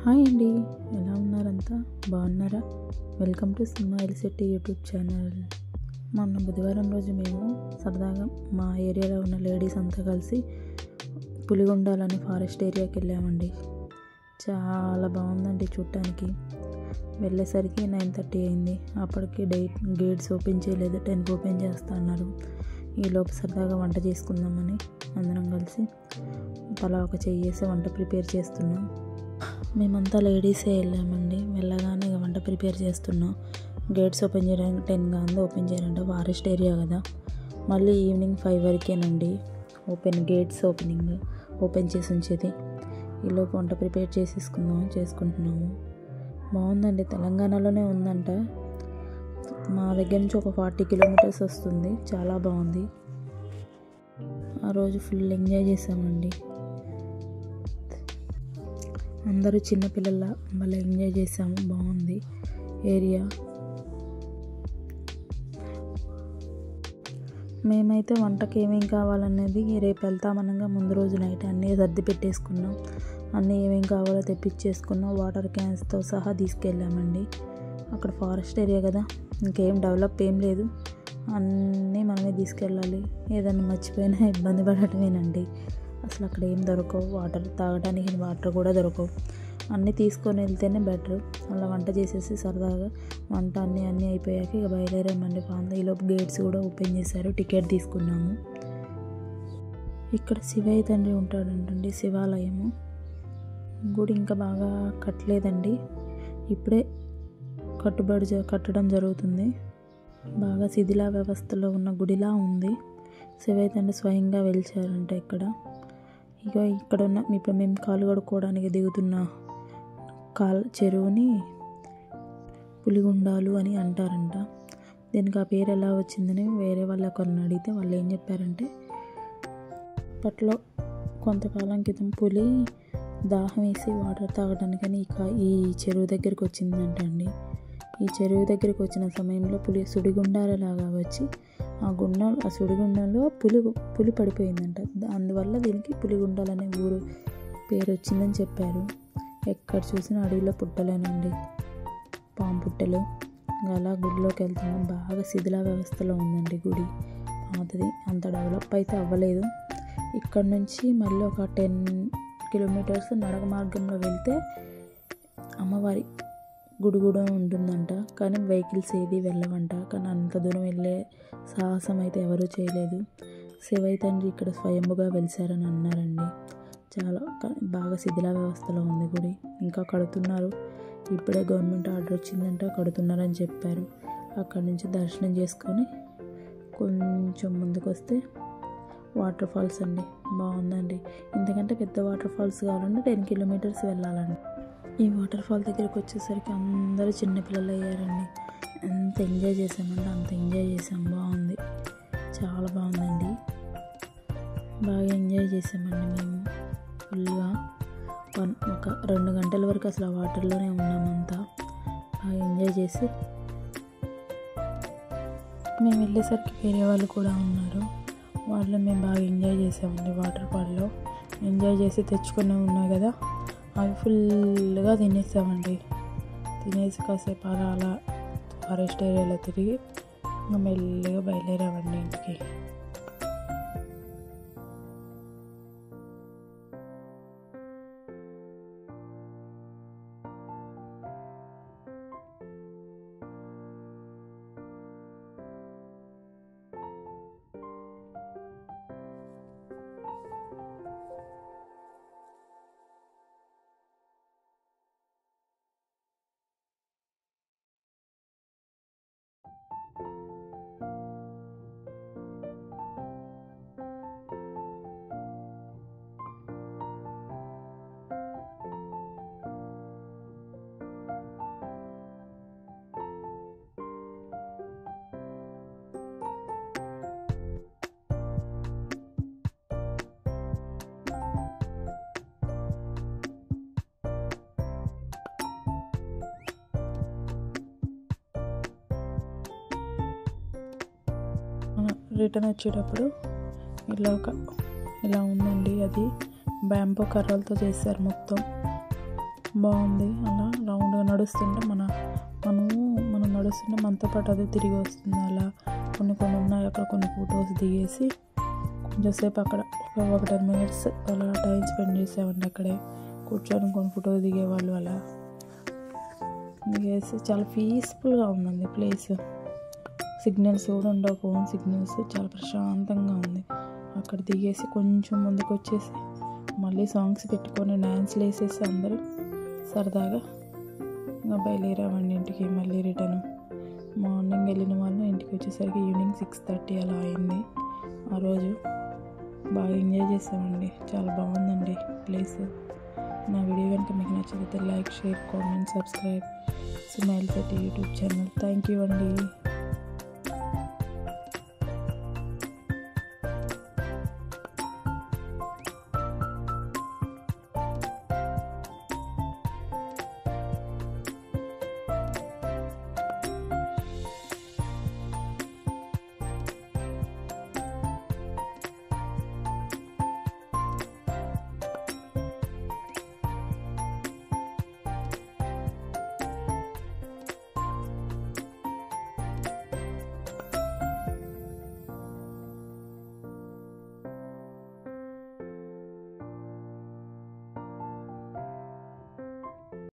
Hi అండి, ఎలా ఉన్నారంతా? బాగున్నారా? Welcome to smile city YouTube channel. మొన్న బుధవారం రోజు మేము సరదాగా మా ఏరియాలో ఉన్న లేడీస్ అంతా కలిసి పులిగొండాలని ఫారెస్ట్ ఏరియాకి వెళ్ళామండి. చాలా బాగుందండి చూడటానికి. వెళ్ళేసరికి 9:30 అయింది. అప్పటికి గేట్స్ ఓపెన్ చేయలేదు, 10కి ఓపెన్ చేస్తా అన్నారు. ఈలోపు సరదాగా వంట చేసుకుందామని అందరం కలిసి తలా ఒక చెయ్యేసి వంట ప్రిపేర్ చేస్తున్నాం. మేమంతా లేడీసే వెళ్ళామండి. వెళ్ళగానే వంట ప్రిపేర్ చేస్తున్నాం. గేట్స్ ఓపెన్ చేయడానికి 10 కాదు, ఓపెన్ చేయాలంటే ఫారెస్ట్ ఏరియా కదా. మళ్ళీ ఈవినింగ్ 5 వరకేనండి గేట్స్ ఓపెన్ చేసి ఉంచేది. ఈలోపు వంట ప్రిపేర్ చేసుకుంటున్నాము. బాగుందండి, తెలంగాణలోనే ఉందంట. మా దగ్గర నుంచి ఒక 40 కిలోమీటర్స్ వస్తుంది. చాలా బాగుంది. ఆ రోజు ఫుల్ ఎంజాయ్ చేసామండి. అందరూ చిన్నపిల్లల భలే ఎంజాయ్ చేసాము. బాగుంది ఏరియా. మేమైతే వంటకి ఏమేమి కావాలనేది రేపు వెళ్తామనగా ముందు రోజు నైట్ అన్నీ సర్ది పెట్టేసుకున్నాం. అన్నీ ఏమేమి కావాలో తెప్పించేసుకున్నాం. వాటర్ క్యాన్స్తో సహా తీసుకెళ్ళామండి. అక్కడ ఫారెస్ట్ ఏరియా కదా, ఇంకేం డెవలప్ ఏం లేదు. అన్నీ మనమే తీసుకెళ్ళాలి. ఏదైనా మర్చిపోయినా ఇబ్బంది పడటమేనండి. అసలు అక్కడ ఏం దొరకవు. వాటర్ తాగడానికి వాటర్ కూడా దొరకవు. అన్నీ తీసుకొని వెళ్తేనే బెటర్. అలా వంట చేసేసి సరదాగా వంట అన్నీ అయిపోయాక ఇక బయలుదేరామండి. ఈలోపు గేట్స్ కూడా ఓపెన్ చేశారు. టికెట్ తీసుకున్నాము. ఇక్కడ శివయ్య తండ్రి ఉంటాడంటండి, శివాలయము. గుడి ఇంకా బాగా కట్టలేదండి, ఇప్పుడే కట్టడం జరుగుతుంది. బాగా శిథిలా వ్యవస్థలో ఉన్న గుడిలా ఉంది. శివయ్య తండ్రి స్వయంగా వెలిచారంట ఇక్కడ. ఇక ఇక్కడ ఉన్న ఇప్పుడు మేము కాలు కడుక్కోవడానికి దిగుతున్న చెరువుని పులిగుండాలు అని అంటారంట. దీనికి ఆ పేరు ఎలా వచ్చిందని వేరే వాళ్ళు ఒకరిని అడిగితే వాళ్ళు ఏం చెప్పారంటే, అప్పట్లో కొంతకాలం క్రితం పులి దాహం వేసి వాటర్ తాగడానికని ఈ చెరువు దగ్గరికి వచ్చిందంట అండి. ఈ చెరువు దగ్గరికి వచ్చిన సమయంలో పులి సుడిగుండాలలాగా వచ్చి ఆ సుడిగుండంలో పులి పడిపోయిందంట. అందువల్ల దీనికి పులిగుండాలు అనే ఊరు పేరు వచ్చిందని చెప్పారు. ఎక్కడ చూసినా అడవిలో పుట్టలేనండి, పాము పుట్టలు. అలా గుడిలోకి వెళ్తున్నాం. బాగా శిథిలా వ్యవస్థలో ఉందండి గుడి. పాతది, అంత డెవలప్ అయితే అవ్వలేదు. ఇక్కడ నుంచి మళ్ళీ ఒక 10 కిలోమీటర్స్ నడక మార్గంలో వెళ్తే అమ్మవారి గుడి కూడా ఉంటుందంట. కానీ వెహికల్స్ ఏది వెళ్ళవంట. కానీ అంత దూరం వెళ్ళే సాహసం అయితే ఎవరూ చేయలేదు. శివయ్య తండ్రి ఇక్కడ స్వయంభుగా వెలిసారని అన్నారండి. చాలా బాగా శిథిలా వ్యవస్థలో ఉంది గుడి. ఇంకా కడుతున్నారు. ఇప్పుడే గవర్నమెంట్ ఆర్డర్ వచ్చిందంట, కడుతున్నారని చెప్పారు. అక్కడి నుంచి దర్శనం చేసుకొని కొంచెం ముందుకు వస్తే వాటర్ ఫాల్స్ అండి. బాగుందండి. ఇంతకంటే పెద్ద వాటర్ ఫాల్స్ కావాలంటే 10 కిలోమీటర్స్ వెళ్ళాలండి. ఈ వాటర్ ఫాల్ దగ్గరికి వచ్చేసరికి అందరూ చిన్నపిల్లలు అయ్యారండి. ఎంత ఎంజాయ్ చేసామంటే అంత ఎంజాయ్ చేసాం. బాగుంది, చాలా బాగుందండి. బాగా ఎంజాయ్ చేసామండి మేము ఫుల్గా. ఒక 2 గంటల వరకు అసలు ఆ వాటర్లోనే ఉన్నామంతా. బాగా ఎంజాయ్ చేసి మేము వెళ్ళేసరికి వేరే వాళ్ళు కూడా ఉన్నారు. వాళ్ళు మేము బాగా ఎంజాయ్ చేసామండి. వాటర్ ఫాల్లో ఎంజాయ్ చేసి తెచ్చుకునే ఉన్నాయి కదా, అవి ఫుల్గా తినేసామండి. తినేసి కాసేపు అలా ఫారెస్ట్ ఏరియాలో తిరిగి ఇంకా మెల్లిగా బయలుదేరామండి ఇంటికి. రిటర్న్ వచ్చేటప్పుడు ఇలా ఉందండి. అది బ్యాంబో కర్రలతో చేశారు మొత్తం. బాగుంది. అలా రౌండ్గా నడుస్తుంటే మనం నడుస్తుంటే మనతో పాటు అదే తిరిగి వస్తుంది. అలా కొన్ని ఉన్నాయి. అక్కడ కొన్ని ఫొటోస్ దిగేసి కొంచెంసేపు అక్కడ ఒక 10 minutes అలా టైం స్పెండ్ చేసామండి. అక్కడే కూర్చొని కొన్ని ఫొటోస్ దిగేవాళ్ళు అలా దిగేసి చాలా పీస్ఫుల్గా ఉందండి ప్లేస్. సిగ్నల్స్ కూడా ఉండవు, ఫోన్ సిగ్నల్స్. చాలా ప్రశాంతంగా ఉంది. అక్కడ దిగేసి కొంచెం ముందుకు వచ్చేసి మళ్ళీ సాంగ్స్ పెట్టుకొని డ్యాన్స్లు వేసేసి అందరూ సరదాగా ఇంకా బయలుదేరామండి ఇంటికి. మళ్ళీ రిటర్న్ మార్నింగ్ వెళ్ళిన వాళ్ళు ఇంటికి వచ్చేసరికి ఈవినింగ్ 6:30 అలా అయింది. ఆ రోజు బాగా ఎంజాయ్ చేసామండి. చాలా బాగుందండి ప్లేస్. నా వీడియో కనుక మీకు నచ్చితే like, share, comment, subscribe smile city YouTube channel. Thank you అండి.